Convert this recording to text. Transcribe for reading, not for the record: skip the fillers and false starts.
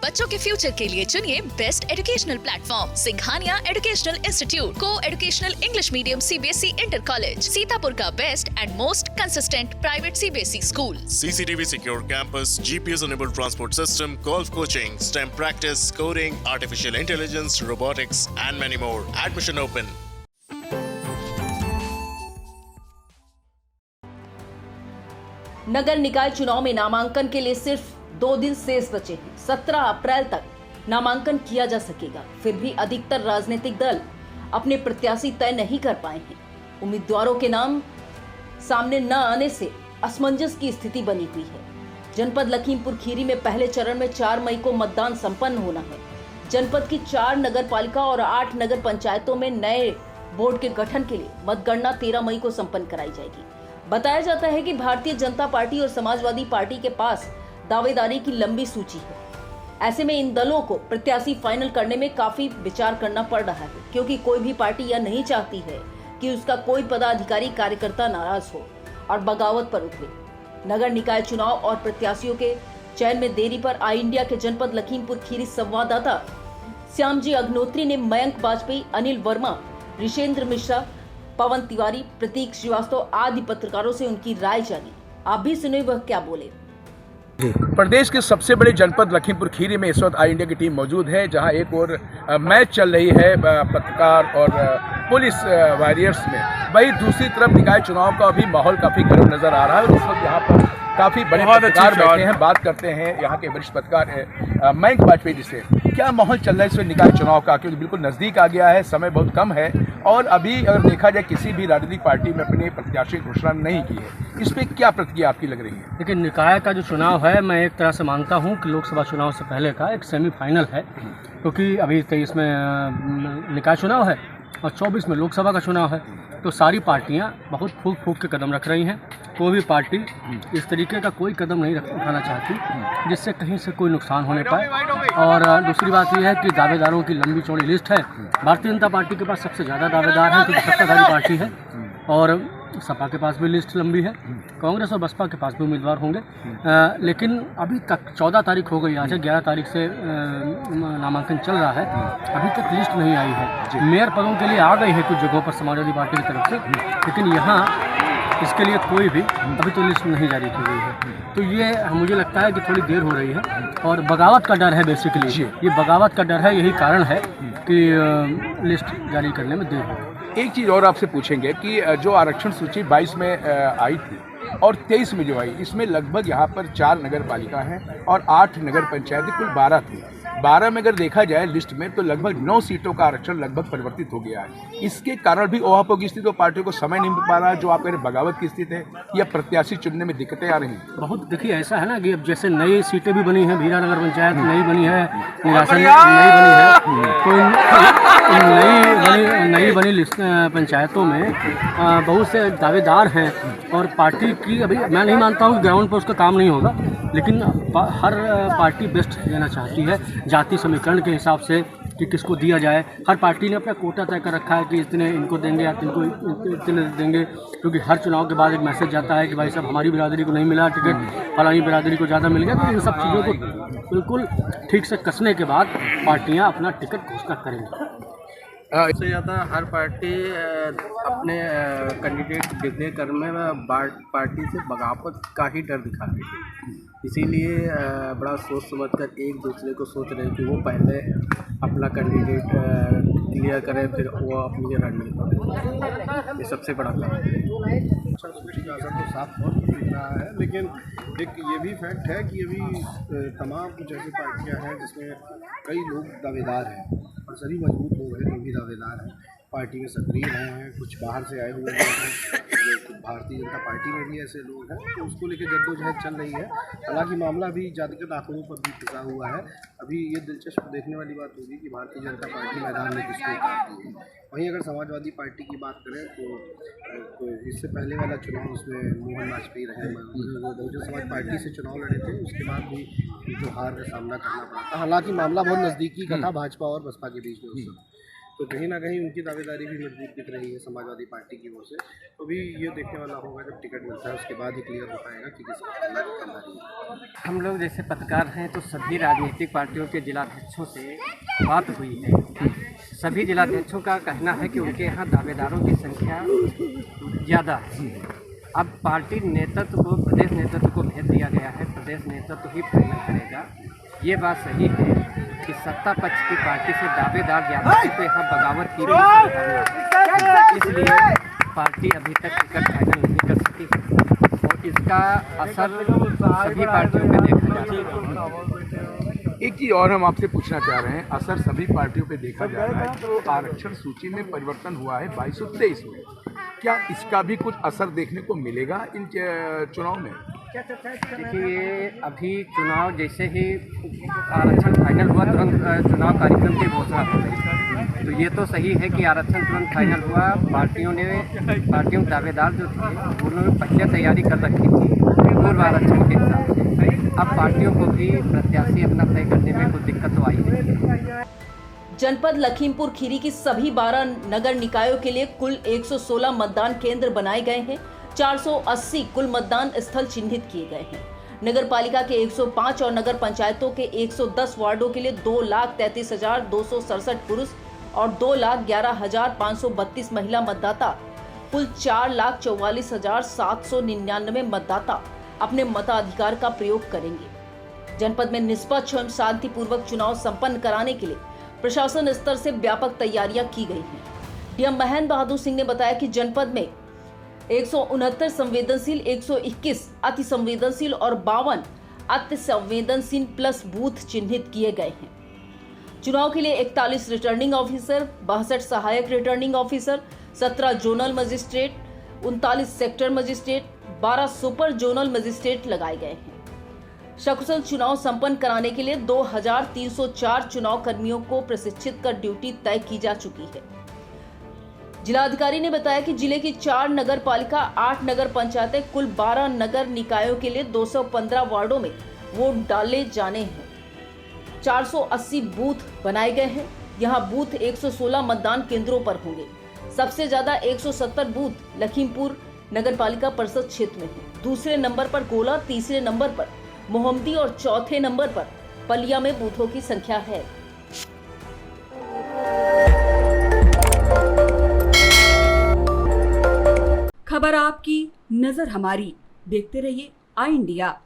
बच्चों के फ्यूचर के लिए चुनिए best educational platform Singhania educational institute को educational English medium CBSE inter college, Sitapur का best and most consistent private CBSE school. CCTV secure campus, GPS enabled transport system, golf coaching, STEM practice, coding, artificial intelligence, robotics and many more. Admission open. नगर निकाय चुनाव में नामांकन के लिए सिर्फ 2 दिन शेष बचे हैं। 17 अप्रैल तक नामांकन किया जा सकेगा। फिर भी अधिकतर राजनीतिक दल अपने प्रत्याशी तय नहीं कर पाए हैं। उम्मीदवारों के नाम सामने न आने से असमंजस की स्थिति बनी हुई है। जनपद लखीमपुर खीरी में पहले चरण में 4 मई को मतदान संपन्न होना है। जनपद की 4 नगर पालिका और 8 नगर पंचायतों में नए बोर्ड के गठन के लिए मतगणना 13 मई को संपन्न कराई जाएगी। बताया जाता है कि भारतीय जनता पार्टी और समाजवादी पार्टी के पास दावेदारी की लंबी सूची है। ऐसे में इन दलों को प्रत्याशी फाइनल करने में काफी विचार करना पड़ रहा है, क्योंकि कोई भी पार्टी यह नहीं चाहती है कि उसका कोई पदाधिकारी कार्यकर्ता नाराज हो और बगावत पर उतरे। नगर निकाय चुनाव और प्रत्याशियों के चयन में देरी पर आई इंडिया के जनपद लखीमपुर खीरी संवाददाता श्यामजी अग्नोत्री ने मयंक वाजपेयी, अनिल वर्मा, ऋषेंद्र मिश्रा, पवन तिवारी, प्रतीक श्रीवास्तव आदि पत्रकारों से उनकी राय जानी। आप भी सुने वह क्या बोले। प्रदेश के सबसे बड़े जनपद लखीमपुर खीरी में इस वक्त आई इंडिया की टीम मौजूद है, जहां एक और मैच चल रही है पत्रकार और पुलिस वॉरियर्स में। वहीं दूसरी तरफ निकाय चुनाव का अभी माहौल काफी गर्म नजर आ रहा है। इस वक्त यहाँ पर काफी बड़े पत्रकार बैठे हैं। बात करते हैं यहाँ के वरिष्ठ पत्रकार मयंक वाजपेयी जी से। क्या माहौल चल रहा है इस वक्त निकाय चुनाव का, क्योंकि बिल्कुल नजदीक आ गया है, समय बहुत कम है और अभी अगर देखा जाए किसी भी राजनीतिक पार्टी में अपने प्रत्याशी की घोषणा नहीं की है। इस पर क्या प्रतिक्रिया आपकी लग रही है? देखिए, निकाय का जो चुनाव है, मैं एक तरह से मानता हूँ कि लोकसभा चुनाव से पहले का एक सेमीफाइनल है, क्योंकि अभी 23 में निकाय चुनाव है और 24 में लोकसभा का चुनाव है। तो सारी पार्टियां बहुत फूक फूक के कदम रख रही हैं। कोई भी पार्टी इस तरीके का कोई कदम नहीं उठाना चाहती जिससे कहीं से कोई नुकसान होने पाए। और दूसरी बात यह है कि दावेदारों की लंबी चौड़ी लिस्ट है। भारतीय जनता पार्टी के पास सबसे ज़्यादा दावेदार हैं, क्योंकि सत्ताधारी पार्टी है, और सपा के पास भी लिस्ट लंबी है। कांग्रेस और बसपा के पास भी उम्मीदवार होंगे। लेकिन अभी तक 14 तारीख हो गई, आज 11 तारीख से नामांकन चल रहा है, अभी तक लिस्ट नहीं आई है। मेयर पदों के लिए आ गई है कुछ जगहों पर समाजवादी पार्टी की तरफ से, लेकिन यहाँ इसके लिए कोई भी अभी तो लिस्ट नहीं जारी की गई है। तो ये मुझे लगता है कि थोड़ी देर हो रही है और बगावत का डर है। बेसिकली ये बगावत का डर है, यही कारण है कि लिस्ट जारी करने में देर हो रही है। एक चीज़ और आपसे पूछेंगे कि जो आरक्षण सूची 22 में आई थी और 23 में जो आई, इसमें लगभग यहाँ पर 4 नगर पालिका हैं और 8 नगर पंचायतें, कुल 12 थी। 12 में अगर देखा जाए लिस्ट में तो लगभग 9 सीटों का आरक्षण लगभग परिवर्तित हो गया है। इसके कारण भी ओहापोह की स्थिति, तो पार्टियों को समय नहीं मिल पा रहा, जो आप कह रहे बगावत की स्थिति है, या प्रत्याशी चुनने में दिक्कतें आ रही हैं। बहुत देखिए, ऐसा है ना कि अब जैसे नई सीटें भी बनी हैं, भीरा नगर पंचायत नई बनी है, निरासन नई बनी है, तो नई बनी पंचायतों में बहुत से दावेदार हैं और पार्टी की अभी मैं नहीं मानता हूँ कि ग्राउंड पर उसका काम नहीं होगा, लेकिन हर पार्टी बेस्ट देना चाहती है जाति समीकरण के हिसाब से कि किसको दिया जाए। हर पार्टी ने अपना कोटा तय कर रखा है कि इतने इनको देंगे या इतने देंगे, क्योंकि हर चुनाव के बाद एक मैसेज जाता है कि भाई साहब हमारी बिरादरी को नहीं मिला टिकट, फलानी बिरादरी को ज़्यादा मिल गया। तो इन सब चीज़ों को बिल्कुल ठीक से कसने के बाद पार्टियाँ अपना टिकट घोषणा करेंगी। इससे ज़्यादा हर पार्टी अपने कैंडिडेट डिक्लेयर करने में पार्टी से बगावत का ही डर दिखा रही है। इसीलिए बड़ा सोच समझ कर एक दूसरे को सोच रहे हैं कि वो पहले अपना कैंडिडेट क्लियर करें, फिर वो अपनी रणनीति करें। ये सबसे बड़ा काम है। सूची का असर तो साफ बहुत दिख रहा है, लेकिन एक ये भी फैक्ट है कि अभी तमाम कुछ ऐसी पार्टियां हैं जिसमें कई लोग दावेदार हैं और सभी मजबूत लोग हैं जो भी दावेदार हैं, पार्टी में सक्रिय रहे हैं। कुछ बाहर से आए हुए लोग हैं, भारतीय जनता पार्टी में भी ऐसे लोग हैं, तो उसको लेकर जद्दोजहद चल रही है। हालांकि मामला भी जातिगत आंकड़ों पर भी टिका हुआ है। अभी ये दिलचस्प देखने वाली बात होगी कि भारतीय जनता पार्टी मैदान में किसको उतारती है। वहीं अगर समाजवादी पार्टी की बात करें तो इससे पहले वाला चुनाव उसमें मोहन वाजपेयी रहे, बहुजन समाज पार्टी से चुनाव लड़े थे, उसके बाद भी जो हार का सामना करना पड़ा था। हालांकि मामला बहुत नज़दीकी का था भाजपा और बसपा के बीच में। तो कहीं ना कहीं उनकी दावेदारी भी मजबूत दिख रही है समाजवादी पार्टी की ओर से। तो भी ये देखने वाला होगा जब टिकट मिलता है, उसके बाद ही क्लियर हो पाएगा कि किसकी दुकानदारी है। हम लोग जैसे पत्रकार हैं तो सभी राजनीतिक पार्टियों के जिलाध्यक्षों से बात हुई है। सभी जिलाध्यक्षों का कहना है कि उनके यहाँ दावेदारों की संख्या ज़्यादा है। अब पार्टी नेतृत्व को, प्रदेश नेतृत्व को भेज दिया गया है, प्रदेश नेतृत्व ही फाइनल करेगा। ये बात सही है कि सत्ता पक्ष की पार्टी से दावेदार ज़्यादा है तो यहाँ बगावत की भी संभावना है। इसलिए पार्टी अभी तक टिकट फाइनल नहीं कर सकी है और इसका असर सभी पार्टियों में देखा जा रहा है। एक चीज़ और हम आपसे पूछना चाह रहे हैं, असर सभी पार्टियों पे देखा जा रहा है। तो आरक्षण सूची में परिवर्तन हुआ है 2223 में, क्या इसका भी कुछ असर देखने को मिलेगा इन चुनाव में? देखिए, अभी चुनाव जैसे ही आरक्षण फाइनल हुआ तुरंत चुनाव कार्यक्रम की घोषणा हो गई। तो ये तो सही है कि आरक्षण तुरंत फाइनल हुआ। पार्टियों दावेदार जो थे उन्होंने पहले तैयारी कर रखी थी पूर्व आरक्षण के हिसाब से। अब पार्टियों को भी प्रत्याशी अपना तय करने में कुछ दिक्कत तो आई है। जनपद लखीमपुर खीरी की सभी 12 नगर निकायों के लिए कुल 116 मतदान केंद्र बनाए गए हैं। 480 कुल मतदान स्थल चिन्हित किए गए हैं। नगर पालिका के 105 और नगर पंचायतों के 110 वार्डों के लिए 2,33,267 पुरुष और 2,11,532 महिला मतदाता, कुल 4,44,799 मतदाता अपने मताधिकार का प्रयोग करेंगे। जनपद में निष्पक्ष एवं शांतिपूर्वक चुनाव संपन्न कराने के लिए प्रशासन स्तर से व्यापक तैयारियां की गई हैं। डीएम महेंद्र बहादुर सिंह ने बताया कि जनपद में 169 संवेदनशील, 121 अति संवेदनशील और 52 अति संवेदनशील प्लस बूथ चिन्हित किए गए हैं। चुनाव के लिए 41 रिटर्निंग ऑफिसर, 62 सहायक returning officer, 17 zonal magistrate, 39 sector magistrate, 12 super zonal magistrate लगाए गए हैं। सकुशल चुनाव संपन्न कराने के लिए 2304 चुनाव कर्मियों को प्रशिक्षित कर ड्यूटी तय की जा चुकी है। जिलाधिकारी ने बताया कि जिले की 4 नगर पालिका, 8 नगर पंचायतें, कुल 12 नगर निकायों के लिए 215 वार्डों में वोट डाले जाने हैं। 480 बूथ बनाए गए हैं। यहां बूथ 116 मतदान केंद्रों पर होंगे। सबसे ज्यादा 170 बूथ लखीमपुर नगर पालिका परिषद क्षेत्र में है। दूसरे नंबर पर गोला, तीसरे नंबर पर मोहम्मदी और चौथे नंबर पर पलिया में बूथों की संख्या है। खबर आपकी, नजर हमारी। देखते रहिए आई इंडिया।